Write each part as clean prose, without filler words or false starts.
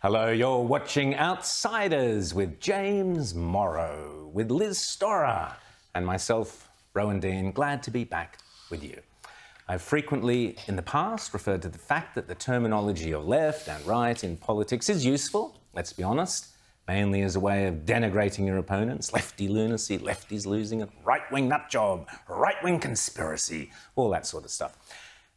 Hello, you're watching Outsiders with James Morrow, with Liz Storer, and myself, Rowan Dean. Glad to be back with you. I've frequently in the past referred to the fact that the terminology of left and right in politics is useful, let's be honest, mainly as a way of denigrating your opponents, lefty lunacy, lefties losing it, right-wing nutjob, right-wing conspiracy, all that sort of stuff.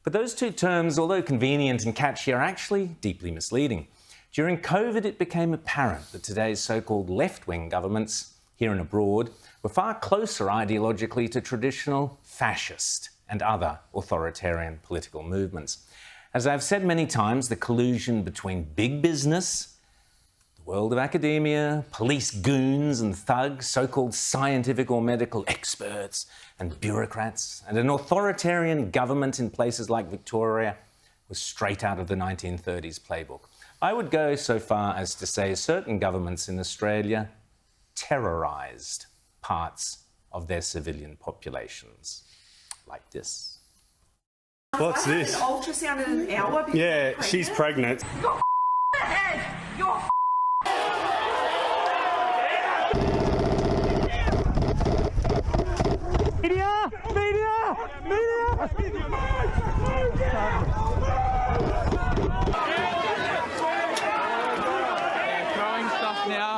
But those two terms, although convenient and catchy, are actually deeply misleading. During COVID, it became apparent that today's so-called left-wing governments, here and abroad, were far closer ideologically to traditional fascist and other authoritarian political movements. As I've said many times, the collusion between big business, the world of academia, police goons and thugs, so-called scientific or medical experts and bureaucrats, and an authoritarian government in places like Victoria was straight out of the 1930s playbook. I would go so far as to say certain governments in Australia terrorised parts of their civilian populations, like this. What's this? An ultrasound in an hour. Yeah, she's pregnant. You're head. You're Media! Media! Media! Throwing stuff now.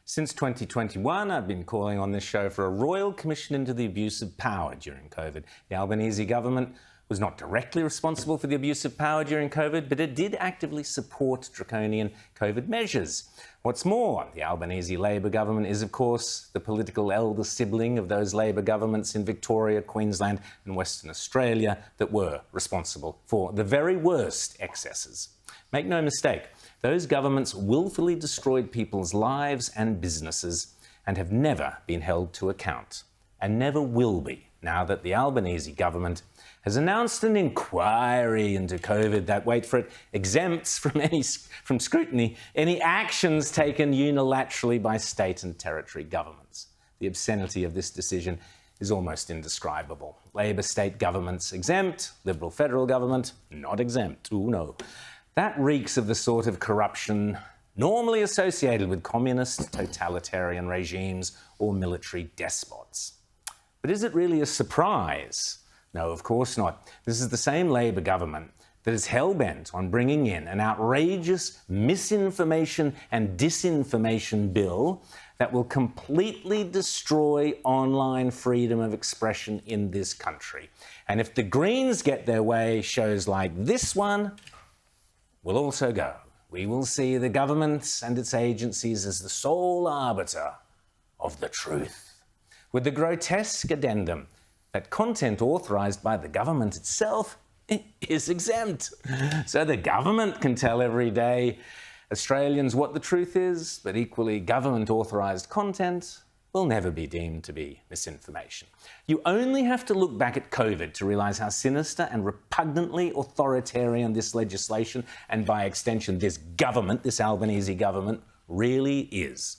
Since 2021, I've been calling on this show for a royal commission into the abuse of power during COVID. The Albanese government was not directly responsible for the abuse of power during COVID, but it did actively support draconian COVID measures. What's more, the Albanese Labor government is, of course, the political elder sibling of those Labor governments in Victoria, Queensland and Western Australia that were responsible for the very worst excesses. Make no mistake, those governments willfully destroyed people's lives and businesses and have never been held to account, and never will be, now that the Albanese government has announced an inquiry into COVID that, wait for it, exempts from scrutiny any actions taken unilaterally by state and territory governments. The obscenity of this decision is almost indescribable. Labor state governments exempt, Liberal federal government not exempt. Ooh, no. That reeks of the sort of corruption normally associated with communist, totalitarian regimes or military despots. But is it really a surprise? No, of course not. This is the same Labor government that is hell-bent on bringing in an outrageous misinformation and disinformation bill that will completely destroy online freedom of expression in this country. And if the Greens get their way, shows like this one will also go. We will see the government and its agencies as the sole arbiter of the truth, with the grotesque addendum that content authorised by the government itself is exempt. So the government can tell everyday Australians what the truth is, but equally government authorised content will never be deemed to be misinformation. You only have to look back at COVID to realise how sinister and repugnantly authoritarian this legislation, and by extension this government, this Albanese government, really is.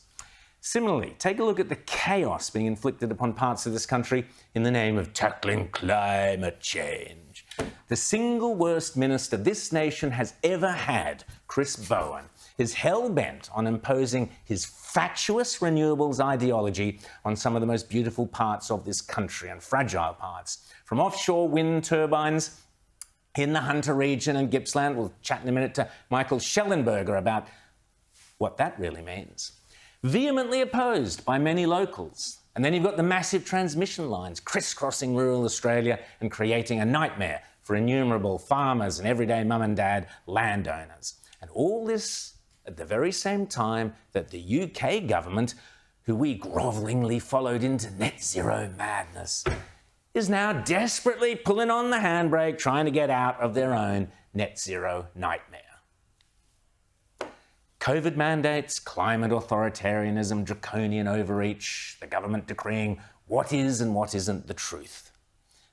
Similarly, take a look at the chaos being inflicted upon parts of this country in the name of tackling climate change. The single worst minister this nation has ever had, Chris Bowen, is hell-bent on imposing his fatuous renewables ideology on some of the most beautiful parts of this country, and fragile parts. From offshore wind turbines in the Hunter region and Gippsland, we'll chat in a minute to Michael Schellenberger about what that really means. Vehemently opposed by many locals. And then you've got the massive transmission lines crisscrossing rural Australia and creating a nightmare for innumerable farmers and everyday mum and dad landowners. And all this at the very same time that the UK government, who we grovellingly followed into net zero madness, is now desperately pulling on the handbrake, trying to get out of their own net zero nightmare. COVID mandates, climate authoritarianism, draconian overreach, the government decreeing what is and what isn't the truth.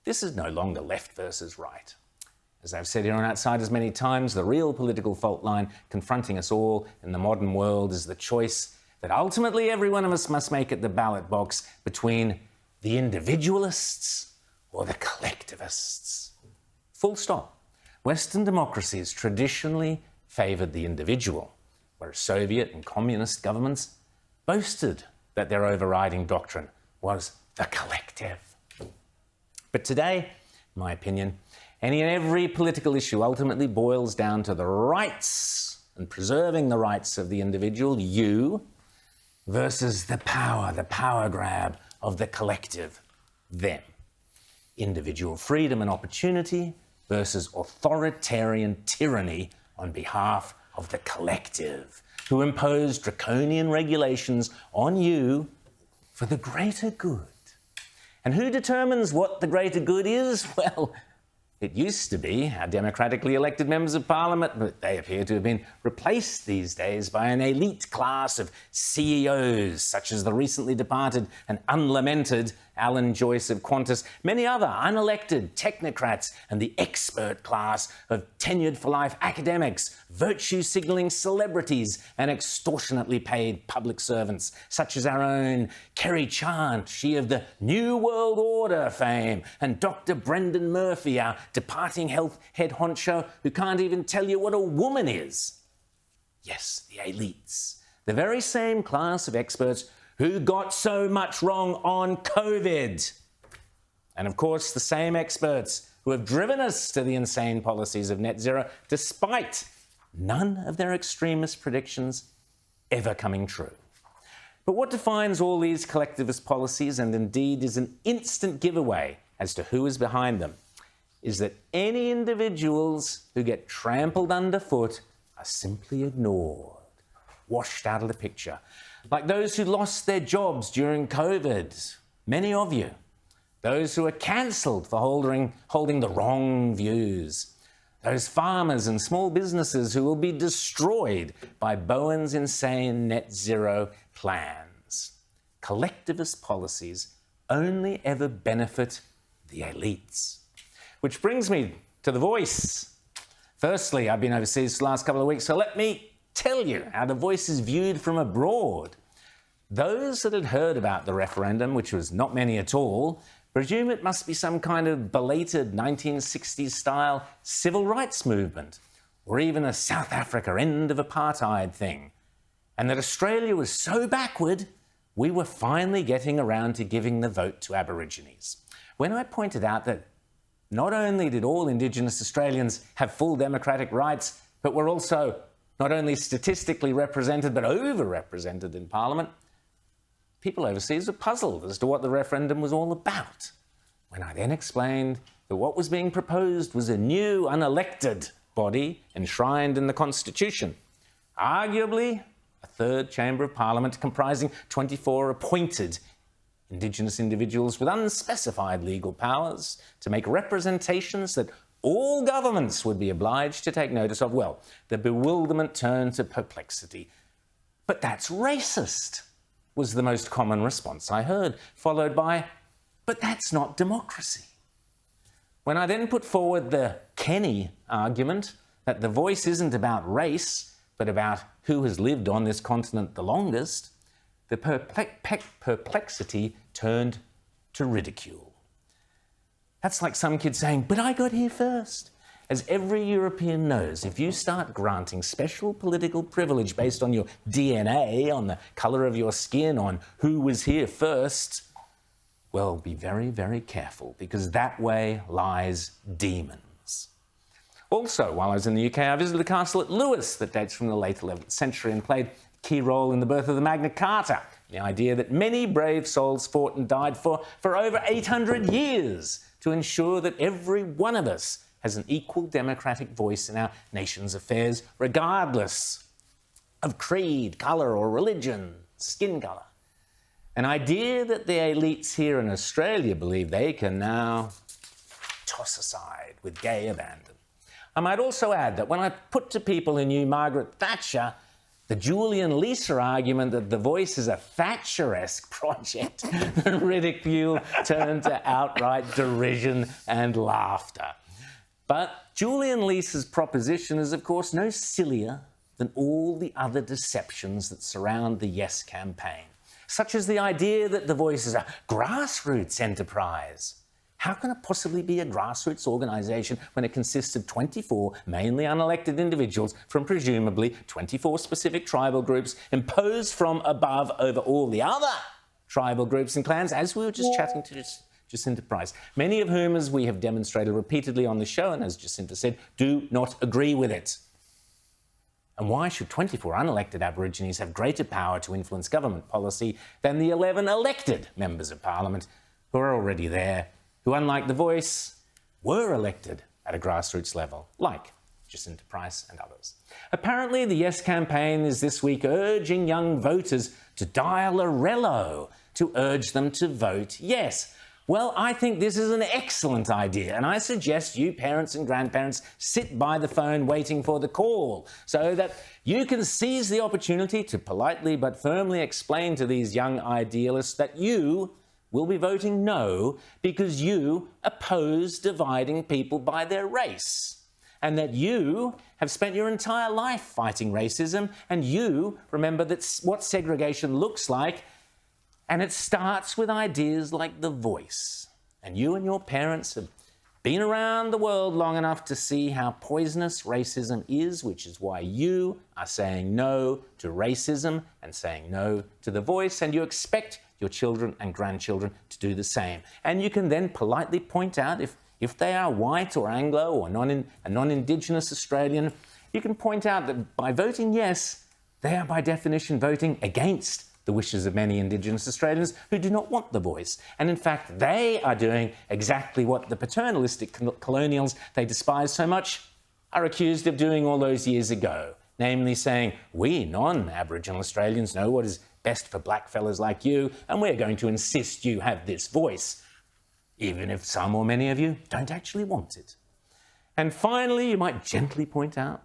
This is no longer left versus right. As I've said here on Outsiders many times, the real political fault line confronting us all in the modern world is the choice that ultimately every one of us must make at the ballot box between the individualists or the collectivists. Full stop. Western democracies traditionally favoured the individual, whereas Soviet and communist governments boasted that their overriding doctrine was the collective. But today, in my opinion, any and every political issue ultimately boils down to the rights and preserving the rights of the individual, you, versus the power grab of the collective, them. Individual freedom and opportunity versus authoritarian tyranny on behalf of the collective, who impose draconian regulations on you for the greater good. And who determines what the greater good is? Well, it used to be our democratically elected members of parliament, but they appear to have been replaced these days by an elite class of CEOs, such as the recently departed and unlamented Alan Joyce of Qantas, many other unelected technocrats, and the expert class of tenured-for-life academics, virtue-signalling celebrities, and extortionately paid public servants, such as our own Kerry Chant, she of the New World Order fame, and Dr. Brendan Murphy, our departing health head honcho, who can't even tell you what a woman is. Yes, the elites, the very same class of experts who got so much wrong on COVID. And of course, the same experts who have driven us to the insane policies of net zero, despite none of their extremist predictions ever coming true. But what defines all these collectivist policies, and indeed is an instant giveaway as to who is behind them, is that any individuals who get trampled underfoot are simply ignored, washed out of the picture. Like those who lost their jobs during COVID, many of you. Those who are cancelled for holding the wrong views. Those farmers and small businesses who will be destroyed by Bowen's insane net zero plans. Collectivist policies only ever benefit the elites. Which brings me to The Voice. Firstly, I've been overseas the last couple of weeks, so let me tell you how The Voice is viewed from abroad. Those that had heard about the referendum, which was not many at all, presume it must be some kind of belated 1960s-style civil rights movement, or even a South Africa end of apartheid thing, and that Australia was so backward, we were finally getting around to giving the vote to Aborigines. When I pointed out that not only did all Indigenous Australians have full democratic rights, but were also not only statistically represented, but overrepresented in Parliament, people overseas were puzzled as to what the referendum was all about. When I then explained that what was being proposed was a new, unelected body enshrined in the Constitution, arguably a third chamber of Parliament comprising 24 appointed Indigenous individuals with unspecified legal powers to make representations that all governments would be obliged to take notice of. Well, the bewilderment turned to perplexity. But that's racist, was the most common response I heard, followed by, but that's not democracy. When I then put forward the Kenny argument that The Voice isn't about race, but about who has lived on this continent the longest, the perplexity turned to ridicule. That's like some kid saying, but I got here first. As every European knows, if you start granting special political privilege based on your DNA, on the colour of your skin, on who was here first, well, be very, very careful, because that way lies demons. Also, while I was in the UK, I visited a castle at Lewes that dates from the late 11th century and played a key role in the birth of the Magna Carta, the idea that many brave souls fought and died for over 800 years to ensure that every one of us has an equal democratic voice in our nation's affairs, regardless of creed, colour or religion, skin colour. An idea that the elites here in Australia believe they can now toss aside with gay abandon. I might also add that when I put to people who knew Margaret Thatcher the Julian Lisa argument that The Voice is a Thatcher-esque project, the ridicule turned to outright derision and laughter. But Julian Lisa's proposition is, of course, no sillier than all the other deceptions that surround the Yes campaign, such as the idea that The Voice is a grassroots enterprise. How can it possibly be a grassroots organisation when it consists of 24 mainly unelected individuals from presumably 24 specific tribal groups imposed from above over all the other tribal groups and clans, as we were just chatting to Jacinta Price, many of whom, as we have demonstrated repeatedly on the show and as Jacinta said, do not agree with it? And why should 24 unelected Aborigines have greater power to influence government policy than the 11 elected members of Parliament who are already there, who, unlike The Voice, were elected at a grassroots level, like Jacinta Price and others? Apparently, the Yes campaign is this week urging young voters to dial a relo to urge them to vote yes. Well, I think this is an excellent idea, and I suggest you parents and grandparents sit by the phone waiting for the call so that you can seize the opportunity to politely but firmly explain to these young idealists that you will be voting no because you oppose dividing people by their race, and that you have spent your entire life fighting racism, and you remember that's what segregation looks like. And it starts with ideas like The Voice. And you and your parents have been around the world long enough to see how poisonous racism is, which is why you are saying no to racism and saying no to The Voice, and you expect your children and grandchildren to do the same. And you can then politely point out, if they are white or Anglo or a non-Indigenous Australian, you can point out that by voting yes, they are by definition voting against the wishes of many Indigenous Australians who do not want The Voice. And in fact, they are doing exactly what the paternalistic colonials they despise so much are accused of doing all those years ago, namely saying, we non-Aboriginal Australians know what is best for blackfellas like you, and we're going to insist you have this voice, even if some or many of you don't actually want it. And finally, you might gently point out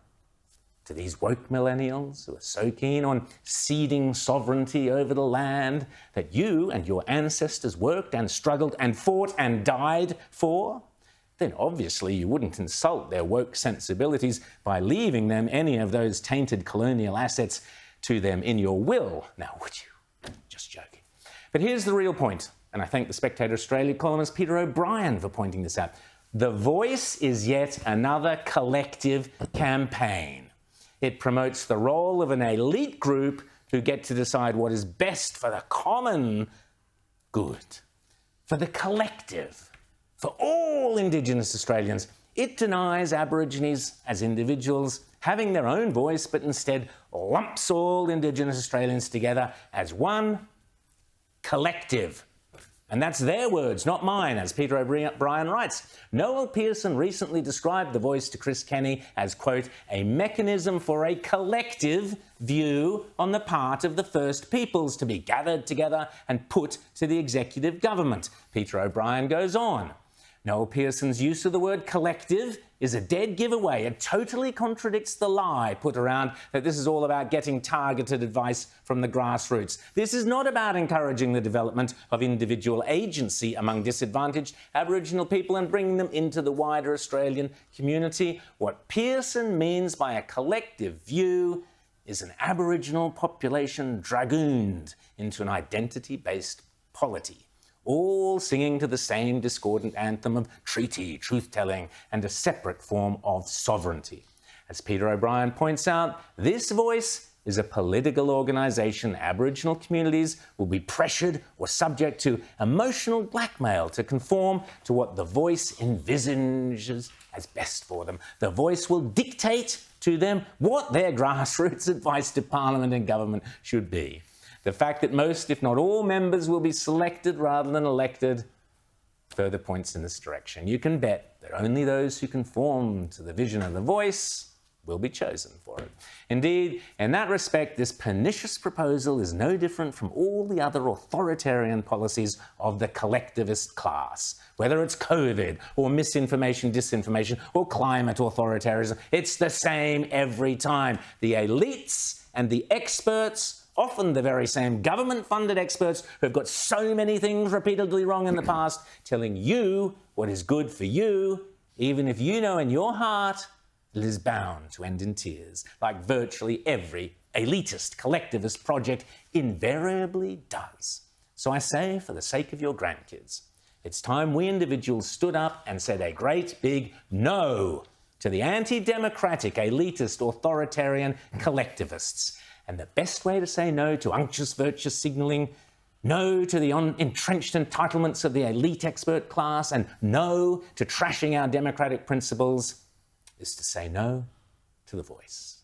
to these woke millennials who are so keen on ceding sovereignty over the land that you and your ancestors worked and struggled and fought and died for, then obviously you wouldn't insult their woke sensibilities by leaving them any of those tainted colonial assets to them in your will. Now, would you? Just joking. But here's the real point, and I thank the Spectator Australia columnist Peter O'Brien for pointing this out. The Voice is yet another collective campaign. It promotes the role of an elite group who get to decide what is best for the common good, for the collective, for all Indigenous Australians. It denies Aborigines as individuals having their own voice, but instead lumps all Indigenous Australians together as one collective. And that's their words, not mine, as Peter O'Brien writes. Noel Pearson recently described The Voice to Chris Kenny as, quote, a mechanism for a collective view on the part of the First Peoples to be gathered together and put to the executive government. Peter O'Brien goes on. Noel Pearson's use of the word collective is a dead giveaway. It totally contradicts the lie put around that this is all about getting targeted advice from the grassroots. This is not about encouraging the development of individual agency among disadvantaged Aboriginal people and bringing them into the wider Australian community. What Pearson means by a collective view is an Aboriginal population dragooned into an identity-based polity, all singing to the same discordant anthem of treaty, truth-telling, and a separate form of sovereignty. As Peter O'Brien points out, this Voice is a political organisation. Aboriginal communities will be pressured or subject to emotional blackmail to conform to what The Voice envisages as best for them. The Voice will dictate to them what their grassroots advice to Parliament and government should be. The fact that most, if not all, members will be selected rather than elected further points in this direction. You can bet that only those who conform to the vision of The Voice will be chosen for it. Indeed, in that respect, this pernicious proposal is no different from all the other authoritarian policies of the collectivist class. Whether it's COVID or misinformation, disinformation, or climate authoritarianism, it's the same every time. The elites and the experts, often the very same government-funded experts who have got so many things repeatedly wrong in the past, telling you what is good for you, even if you know in your heart It is bound to end in tears, like virtually every elitist collectivist project invariably does. So I say, for the sake of your grandkids, it's time we individuals stood up and said a great big no to the anti-democratic, elitist, authoritarian collectivists. And the best way to say no to unctuous virtue signalling, no to the entrenched entitlements of the elite expert class, and no to trashing our democratic principles is to say no to the voice.